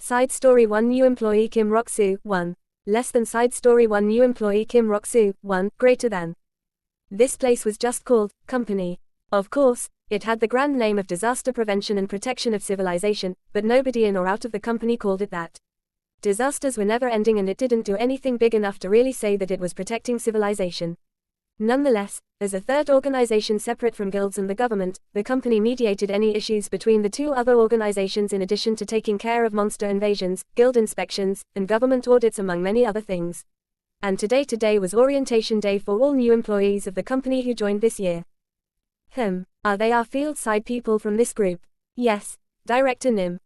Side story 1 New employee Kim Rok-soo, 1. Less than side story 1 New employee Kim Rok-soo, 1. Greater than. This place was just called, company. Of course, it had the grand name of Disaster Prevention and Protection of Civilization, but nobody in or out of the company called it that. Disasters were never ending and it didn't do anything big enough to really say that it was protecting civilization. Nonetheless, as a third organization separate from guilds and the government, the company mediated any issues between the two other organizations in addition to taking care of monster invasions, guild inspections, and government audits among many other things. And today was orientation day for all new employees of the company who joined this year. Are they our field side people from this group? Yes, Director Nim.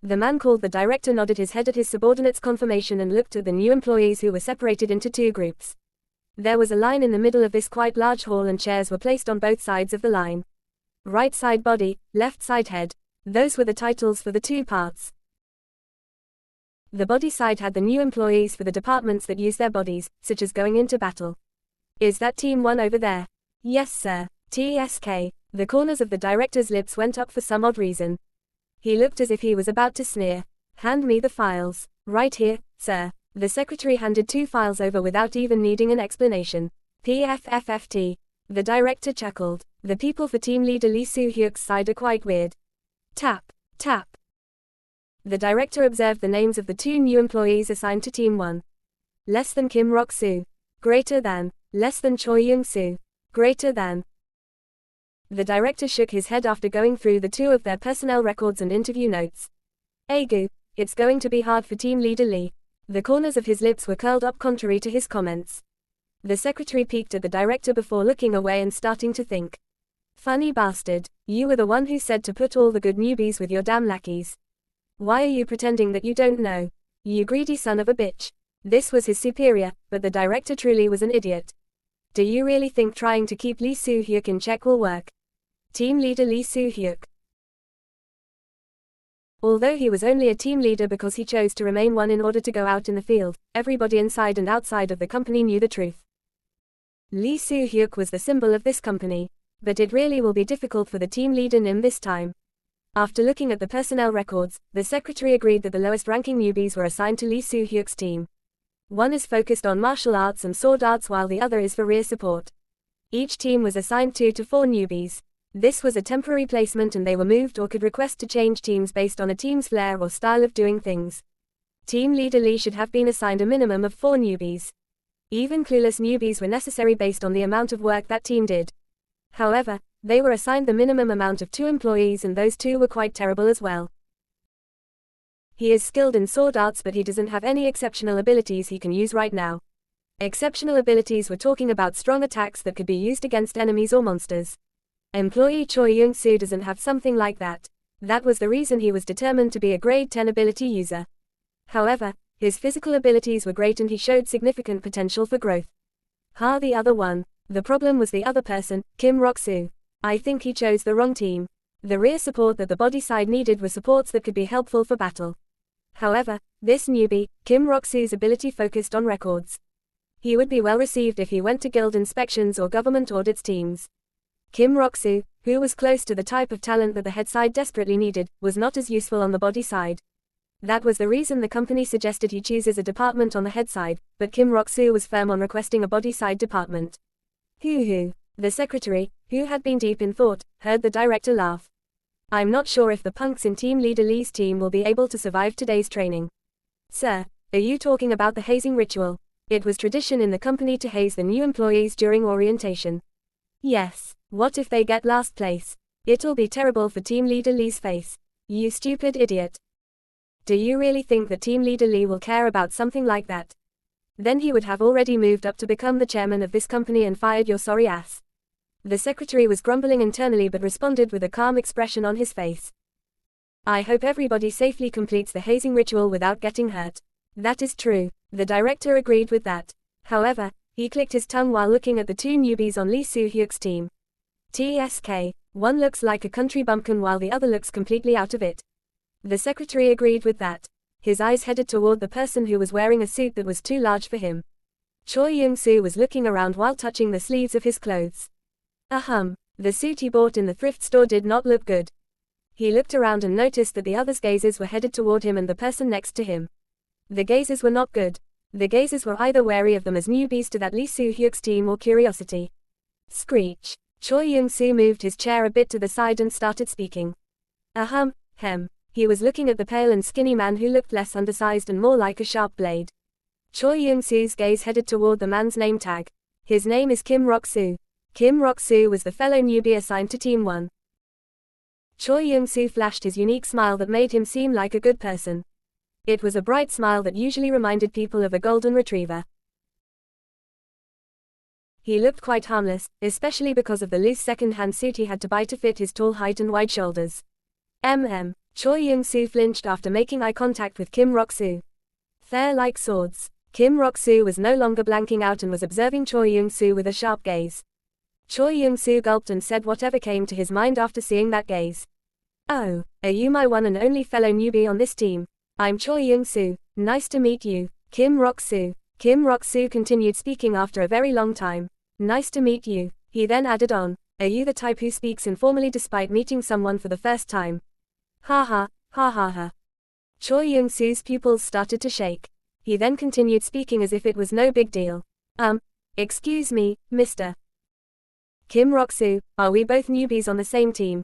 The man called the director nodded his head at his subordinate's confirmation and looked at the new employees who were separated into two groups. There was a line in the middle of this quite large hall and chairs were placed on both sides of the line. Right side body, left side head. Those were the titles for the two parts. The body side had the new employees for the departments that use their bodies, such as going into battle. Is that team 1 over there? Yes sir, TSK. The corners of the director's lips went up for some odd reason. He looked as if he was about to sneer. Hand me the files. Right here, sir. The secretary handed 2 files over without even needing an explanation. PFFFT. The director chuckled. The people for team leader Lee Soo-hyuk's side are quite weird. Tap, tap. The director observed the names of the 2 new employees assigned to team 1. Less than Kim Rok-soo. Greater than. Less than Choi Young-soo. Greater than. The director shook his head after going through the 2 of their personnel records and interview notes. Agu, it's going to be hard for team leader Lee. The corners of his lips were curled up contrary to his comments. The secretary peeked at the director before looking away and starting to think. Funny bastard, you were the one who said to put all the good newbies with your damn lackeys. Why are you pretending that you don't know? You greedy son of a bitch. This was his superior, but the director truly was an idiot. Do you really think trying to keep Lee Soo-hyuk in check will work? Team leader Lee Soo-hyuk. Although he was only a team leader because he chose to remain one in order to go out in the field, everybody inside and outside of the company knew the truth. Lee Soo-hyuk was the symbol of this company, but it really will be difficult for the team leader Nim this time. After looking at the personnel records, the secretary agreed that the lowest-ranking newbies were assigned to Lee Soo-hyuk's team. One is focused on martial arts and sword arts while the other is for rear support. Each team was assigned 2 to 4 newbies. This was a temporary placement and they were moved or could request to change teams based on a team's flair or style of doing things. Team leader Lee should have been assigned a minimum of 4 newbies. Even clueless newbies were necessary based on the amount of work that team did. However, they were assigned the minimum amount of 2 employees and those 2 were quite terrible as well. He is skilled in sword arts but he doesn't have any exceptional abilities he can use right now. Exceptional abilities were talking about strong attacks that could be used against enemies or monsters. Employee Choi Young-soo doesn't have something like that. That was the reason he was determined to be a grade 10 ability user. However, his physical abilities were great and he showed significant potential for growth. The other one. The problem was the other person, Kim Rok-soo. I think he chose the wrong team. The rear support that the body side needed were supports that could be helpful for battle. However, this newbie, Kim Rok-soo's ability focused on records. He would be well received if he went to guild inspections or government audits teams. Kim Rok-soo, who was close to the type of talent that the head side desperately needed, was not as useful on the body side. That was the reason the company suggested he chooses a department on the head side, but Kim Rok-soo was firm on requesting a body side department. Hoo-hoo. The secretary, who had been deep in thought, heard the director laugh. I'm not sure if the punks in team leader Lee's team will be able to survive today's training. Sir, are you talking about the hazing ritual? It was tradition in the company to haze the new employees during orientation. Yes. What if they get last place? It'll be terrible for team leader Lee's face. You stupid idiot. Do you really think that team leader Lee will care about something like that? Then he would have already moved up to become the chairman of this company and fired your sorry ass. The secretary was grumbling internally but responded with a calm expression on his face. I hope everybody safely completes the hazing ritual without getting hurt. That is true. The director agreed with that. However, he clicked his tongue while looking at the 2 newbies on Lee Soo-hyuk's team. TSK. One looks like a country bumpkin while the other looks completely out of it. The secretary agreed with that. His eyes headed toward the person who was wearing a suit that was too large for him. Choi Young-soo was looking around while touching the sleeves of his clothes. The suit he bought in the thrift store did not look good. He looked around and noticed that the others' gazes were headed toward him and the person next to him. The gazes were not good. The gazes were either wary of them as newbies to that Lee Soo-hyuk's team or curiosity. Screech. Choi Young-soo moved his chair a bit to the side and started speaking. Hem. He was looking at the pale and skinny man who looked less undersized and more like a sharp blade. Choi Young-soo's gaze headed toward the man's name tag. His name is Kim Rok-soo. Kim Rok-soo was the fellow newbie assigned to Team 1. Choi Young-soo flashed his unique smile that made him seem like a good person. It was a bright smile that usually reminded people of a golden retriever. He looked quite harmless, especially because of the loose second-hand suit he had to buy to fit his tall height and wide shoulders. Choi Young-soo flinched after making eye contact with Kim Rok-soo. They're like swords. Kim Rok-soo was no longer blanking out and was observing Choi Young-soo with a sharp gaze. Choi Young-soo gulped and said whatever came to his mind after seeing that gaze. Oh, are you my one and only fellow newbie on this team? I'm Choi Young-soo. Nice to meet you, Kim Rok-soo. Kim Rok-soo continued speaking after a very long time. Nice to meet you. He then added on, are you the type who speaks informally despite meeting someone for the first time? Ha. Choi Young-soo's pupils started to shake. He then continued speaking as if it was no big deal. Excuse me, Mr. Kim Rok-soo, are we both newbies on the same team?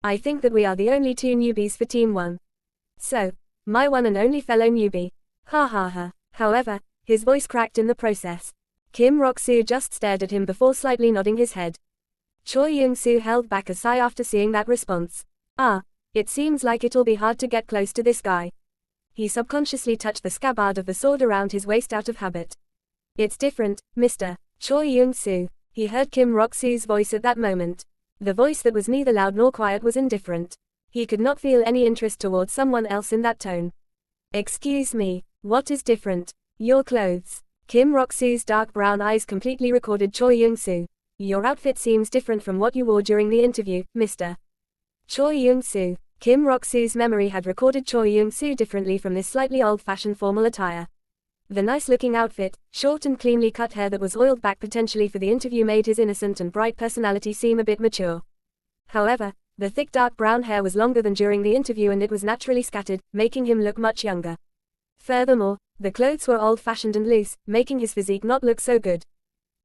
I think that we are the only two newbies for Team 1. So, my one and only fellow newbie. Ha. However, his voice cracked in the process. Kim Rok-soo just stared at him before slightly nodding his head. Choi Young-soo held back a sigh after seeing that response. It seems like it'll be hard to get close to this guy. He subconsciously touched the scabbard of the sword around his waist out of habit. It's different, Mr. Choi Young-soo. He heard Kim Rok-soo's voice at that moment. The voice that was neither loud nor quiet was indifferent. He could not feel any interest towards someone else in that tone. Excuse me, what is different? Your clothes. Kim Rok-soo's dark brown eyes completely recorded Choi Young-soo. Your outfit seems different from what you wore during the interview, Mr. Choi Young-soo. Kim Rok-soo's memory had recorded Choi Young-soo differently from this slightly old-fashioned formal attire. The nice-looking outfit, short and cleanly cut hair that was oiled back potentially for the interview made his innocent and bright personality seem a bit mature. However, the thick dark brown hair was longer than during the interview and it was naturally scattered, making him look much younger. Furthermore, the clothes were old-fashioned and loose, making his physique not look so good.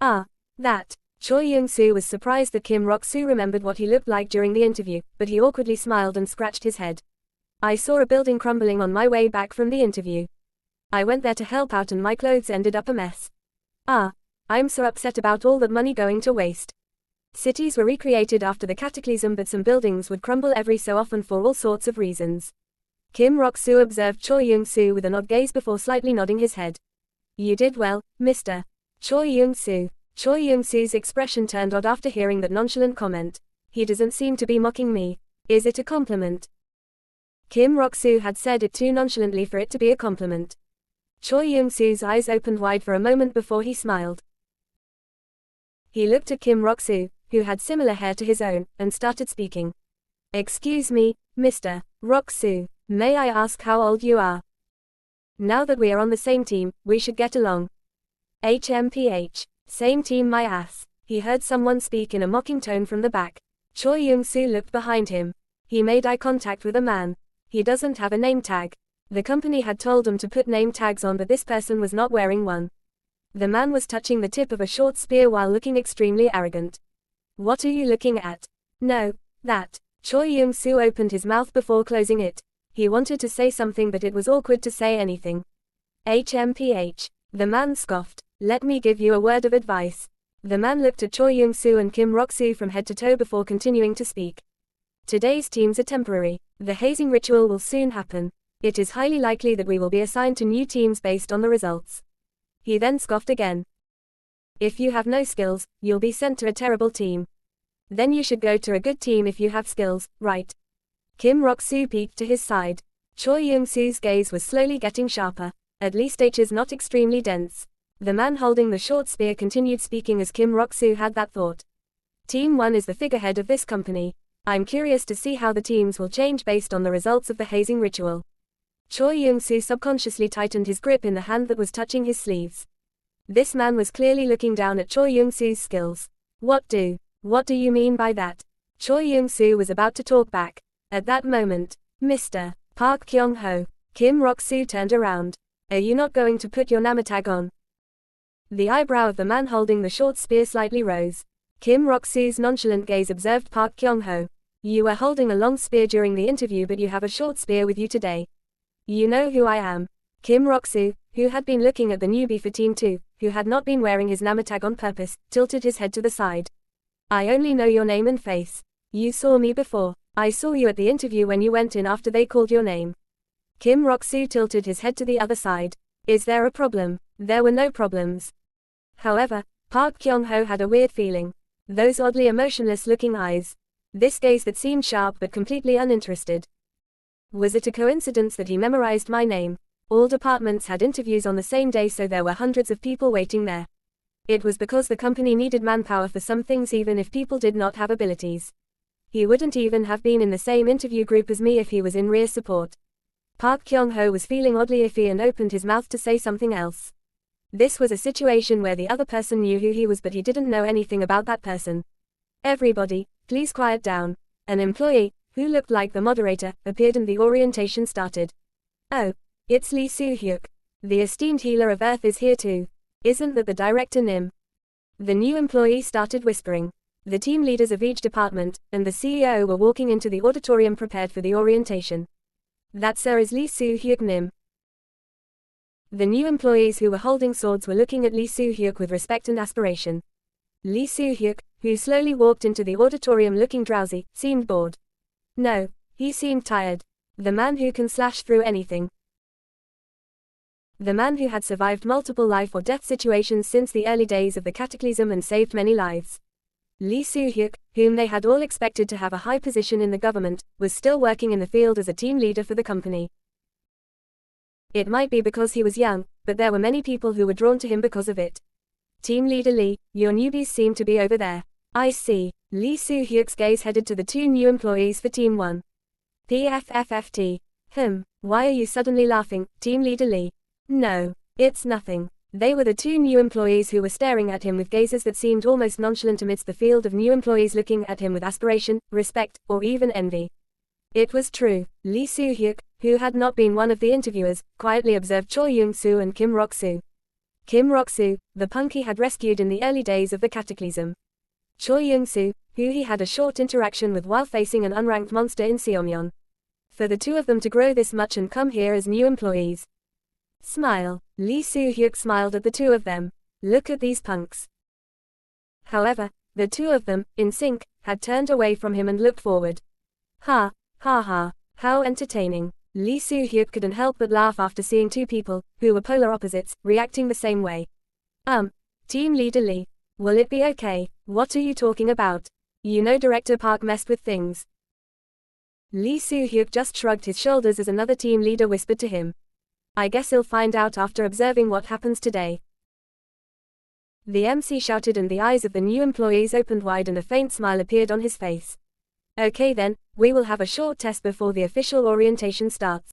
That. Choi Young-soo was surprised that Kim Rok-soo remembered what he looked like during the interview, but he awkwardly smiled and scratched his head. I saw a building crumbling on my way back from the interview. I went there to help out and my clothes ended up a mess. I'm so upset about all that money going to waste. Cities were recreated after the cataclysm but some buildings would crumble every so often for all sorts of reasons. Kim Rok-soo observed Choi Young-soo with an odd gaze before slightly nodding his head. You did well, Mr. Choi Young-soo. Choi Young-soo's expression turned odd after hearing that nonchalant comment. He doesn't seem to be mocking me. Is it a compliment? Kim Rok-soo had said it too nonchalantly for it to be a compliment. Choi Young-soo's eyes opened wide for a moment before he smiled. He looked at Kim Rok-soo, who had similar hair to his own, and started speaking. Excuse me, Mr. Rok-soo, may I ask how old you are? Now that we are on the same team, we should get along. HMPH. Same team my ass. He heard someone speak in a mocking tone from the back. Choi Young-soo looked behind him. He made eye contact with a man. He doesn't have a name tag. The company had told him to put name tags on but this person was not wearing one. The man was touching the tip of a short spear while looking extremely arrogant. What are you looking at? No, that. Choi Young-soo opened his mouth before closing it. He wanted to say something but it was awkward to say anything. HMPH. The man scoffed. Let me give you a word of advice. The man looked at Choi Young-soo and Kim Rok-soo from head to toe before continuing to speak. Today's teams are temporary. The hazing ritual will soon happen. It is highly likely that we will be assigned to new teams based on the results. He then scoffed again. If you have no skills, you'll be sent to a terrible team. Then you should go to a good team if you have skills, right? Kim Rok-soo peeked to his side. Choi Young-soo's gaze was slowly getting sharper. At least H is not extremely dense. The man holding the short spear continued speaking as Kim Rok-soo had that thought. Team 1 is the figurehead of this company. I'm curious to see how the teams will change based on the results of the hazing ritual. Choi Young-soo subconsciously tightened his grip in the hand that was touching his sleeves. This man was clearly looking down at Choi Young-soo's skills. What do you mean by that? Choi Young-soo was about to talk back. At that moment, Mr. Park Kyung-ho, Kim Rok-soo turned around. Are you not going to put your namatag on? The eyebrow of the man holding the short spear slightly rose. Kim Rok-soo's nonchalant gaze observed Park Kyung-ho. You were holding a long spear during the interview, but you have a short spear with you today. You know who I am. Kim Rok-soo, who had been looking at the newbie for Team 2, who had not been wearing his namatag on purpose, tilted his head to the side. I only know your name and face. You saw me before. I saw you at the interview when you went in after they called your name. Kim Rok-soo tilted his head to the other side. Is there a problem? There were no problems. However, Park Kyung-ho had a weird feeling. Those oddly emotionless-looking eyes. This gaze that seemed sharp but completely uninterested. Was it a coincidence that he memorized my name? All departments had interviews on the same day, so there were hundreds of people waiting there. It was because the company needed manpower for some things even if people did not have abilities. He wouldn't even have been in the same interview group as me if he was in rear support. Park Kyung-ho was feeling oddly iffy and opened his mouth to say something else. This was a situation where the other person knew who he was, but he didn't know anything about that person. Everybody, please quiet down. An employee, who looked like the moderator, appeared and the orientation started. Oh, it's Lee Soo-hyuk. The esteemed healer of Earth is here too. Isn't that the director Nim? The new employee started whispering. The team leaders of each department, and the CEO were walking into the auditorium prepared for the orientation. That sir is Lee Soo-hyuk Nim. The new employees who were holding swords were looking at Lee Soo-hyuk with respect and aspiration. Lee Soo-hyuk, who slowly walked into the auditorium looking drowsy, seemed bored. No, he seemed tired. The man who can slash through anything. The man who had survived multiple life or death situations since the early days of the cataclysm and saved many lives. Lee Soo-hyuk, whom they had all expected to have a high position in the government, was still working in the field as a team leader for the company. It might be because he was young, but there were many people who were drawn to him because of it. Team leader Lee, your newbies seem to be over there. I see. Lee Soo-hyuk's gaze headed to the two new employees for Team 1. PFFFT. Why are you suddenly laughing, Team leader Lee? No, it's nothing. They were the two new employees who were staring at him with gazes that seemed almost nonchalant amidst the field of new employees looking at him with aspiration, respect, or even envy. It was true. Lee Soo-hyuk, who had not been one of the interviewers, quietly observed Choi Young-soo and Kim Rok-soo. Kim Rok-soo, the punk he had rescued in the early days of the cataclysm. Choi Young-soo, who he had a short interaction with while facing an unranked monster in Seomyeon. For the two of them to grow this much and come here as new employees. Smile. Lee Soo-hyuk smiled at the two of them. Look at these punks. However, the two of them, in sync, had turned away from him and looked forward. Ha, ha ha, how entertaining. Lee Soo-hyuk couldn't help but laugh after seeing two people, who were polar opposites, reacting the same way. Team leader Lee. Will it be okay? What are you talking about? You know Director Park messed with things. Lee Soo-hyuk just shrugged his shoulders as another team leader whispered to him. I guess he'll find out after observing what happens today. The MC shouted and the eyes of the new employees opened wide and a faint smile appeared on his face. Okay then, we will have a short test before the official orientation starts.